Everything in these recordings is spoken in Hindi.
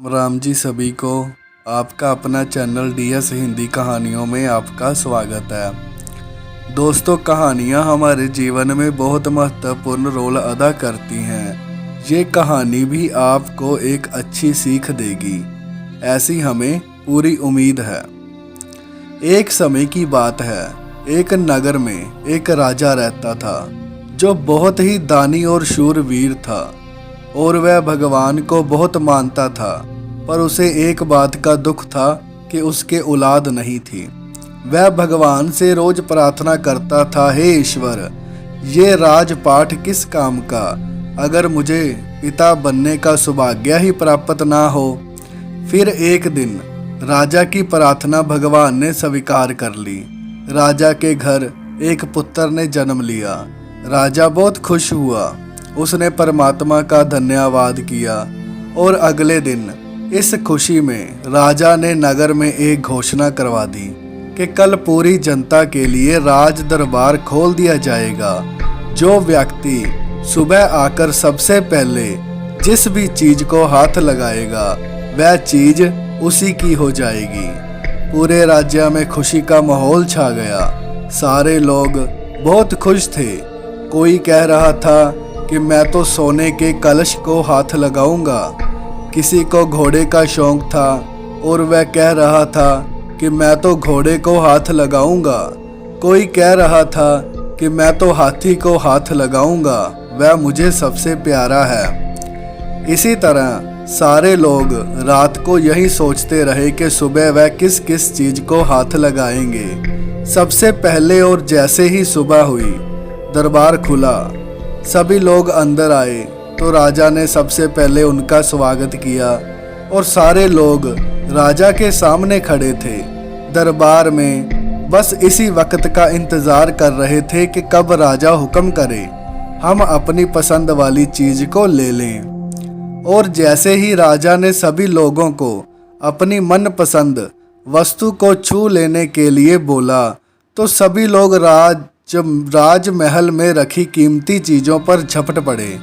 राम जी सभी को। आपका अपना चैनल डीएस हिंदी कहानियों में आपका स्वागत है। दोस्तों, कहानियाँ हमारे जीवन में बहुत महत्वपूर्ण रोल अदा करती हैं। ये कहानी भी आपको एक अच्छी सीख देगी, ऐसी हमें पूरी उम्मीद है। एक समय की बात है, एक नगर में एक राजा रहता था जो बहुत ही दानी और शूरवीर था और वह भगवान को बहुत मानता था। पर उसे एक बात का दुख था कि उसके औलाद नहीं थी। वह भगवान से रोज प्रार्थना करता था, हे ईश्वर, ये राजपाट किस काम का, अगर मुझे पिता बनने का सौभाग्य ही प्राप्त ना हो। फिर एक दिन राजा की प्रार्थना भगवान ने स्वीकार कर ली। राजा के घर एक पुत्र ने जन्म लिया। राजा बहुत खुश हुआ। उसने परमात्मा का धन्यवाद किया और अगले दिन इस खुशी में राजा ने नगर में एक घोषणा करवा दी कि कल पूरी जनता के लिए राज दरबार खोल दिया जाएगा। जो व्यक्ति सुबह आकर सबसे पहले जिस भी चीज को हाथ लगाएगा वह चीज उसी की हो जाएगी। पूरे राज्य में खुशी का माहौल छा गया। सारे लोग बहुत खुश थे। कोई कह रहा था कि मैं तो सोने के कलश को हाथ लगाऊंगा। किसी को घोड़े का शौक था और वह कह रहा था कि मैं तो घोड़े को हाथ लगाऊंगा। कोई कह रहा था कि मैं तो हाथी को हाथ लगाऊंगा, वह मुझे सबसे प्यारा है। इसी तरह सारे लोग रात को यही सोचते रहे कि सुबह वह किस किस चीज को हाथ लगाएंगे। सबसे पहले और जैसे ही सुबह हुई, दरबार खुला, सभी लोग अंदर आए तो राजा ने सबसे पहले उनका स्वागत किया और सारे लोग राजा के सामने खड़े थे। दरबार में बस इसी वक्त का इंतजार कर रहे थे कि कब राजा हुक्म करे, हम अपनी पसंद वाली चीज को ले लें। और जैसे ही राजा ने सभी लोगों को अपनी मनपसंद वस्तु को छू लेने के लिए बोला तो सभी लोग राजमहल में रखी कीमती चीजों पर झपट पड़े।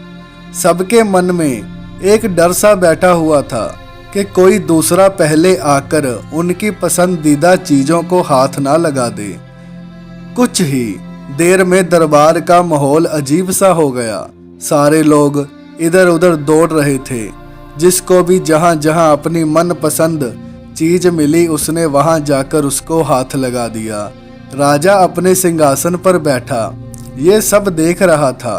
सबके मन में एक डर सा बैठा हुआ था कि कोई दूसरा पहले आकर उनकी पसंदीदा चीजों को हाथ ना लगा दे। कुछ ही देर में दरबार का माहौल अजीब सा हो गया। सारे लोग इधर उधर दौड़ रहे थे। जिसको भी जहां जहां अपनी मनपसंद चीज मिली उसने वहां जाकर उसको हाथ लगा दिया। राजा अपने सिंहासन पर बैठा ये सब देख रहा था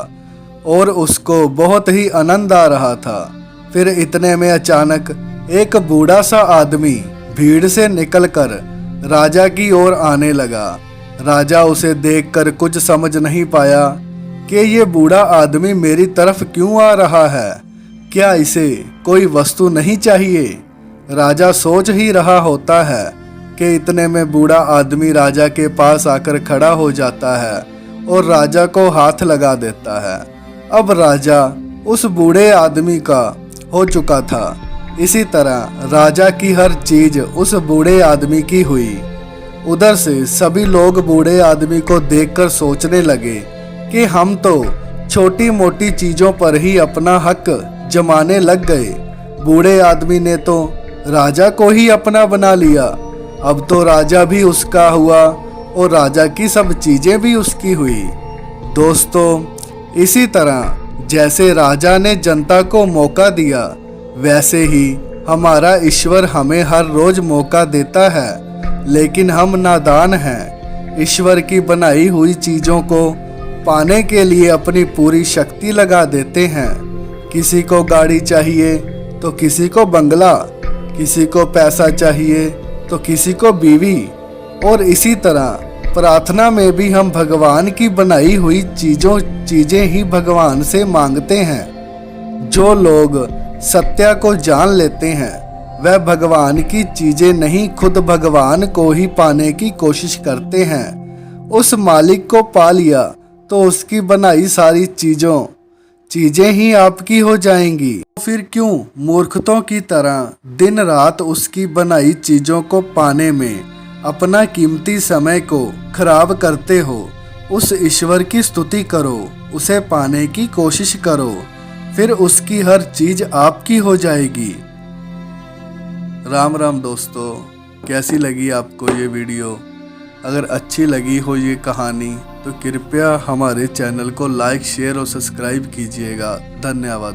और उसको बहुत ही आनंद आ रहा था। फिर इतने में अचानक एक बूढ़ा सा आदमी भीड़ से निकलकर राजा की ओर आने लगा। राजा उसे देखकर कुछ समझ नहीं पाया कि ये बूढ़ा आदमी मेरी तरफ क्यों आ रहा है। क्या इसे कोई वस्तु नहीं चाहिए? राजा सोच ही रहा होता है कि इतने में बूढ़ा आदमी राजा के पास आकर खड़ा हो जाता है और राजा को हाथ लगा देता है। अब राजा उस बूढ़े आदमी का हो चुका था। इसी तरह राजा की हर चीज उस बूढ़े आदमी की हुई। उधर से सभी लोग बूढ़े आदमी को देखकर सोचने लगे कि हम तो छोटी मोटी चीजों पर ही अपना हक जमाने लग गए। बूढ़े आदमी ने तो राजा को ही अपना बना लिया। अब तो राजा भी उसका हुआ और राजा की सब चीजें भी उसकी हुई। दोस्तों, इसी तरह जैसे राजा ने जनता को मौका दिया वैसे ही हमारा ईश्वर हमें हर रोज मौका देता है, लेकिन हम नादान हैं। ईश्वर की बनाई हुई चीजों को पाने के लिए अपनी पूरी शक्ति लगा देते हैं। किसी को गाड़ी चाहिए तो किसी को बंगला, किसी को पैसा चाहिए तो किसी को बीवी। और इसी तरह प्रार्थना में भी हम भगवान की बनाई हुई चीजें ही भगवान से मांगते हैं। जो लोग सत्य को जान लेते हैं वह भगवान की चीजें नहीं, खुद भगवान को ही पाने की कोशिश करते हैं। उस मालिक को पा लिया तो उसकी बनाई सारी चीजें ही आपकी हो जाएंगी। फिर क्यों मूर्खतों की तरह दिन रात उसकी बनाई चीजों को पाने में अपना कीमती समय को खराब करते हो? उस ईश्वर की स्तुति करो, उसे पाने की कोशिश करो, फिर उसकी हर चीज आपकी हो जाएगी। राम राम दोस्तों, कैसी लगी आपको ये वीडियो? अगर अच्छी लगी हो ये कहानी तो कृपया हमारे चैनल को लाइक, शेयर और सब्सक्राइब कीजिएगा। धन्यवाद।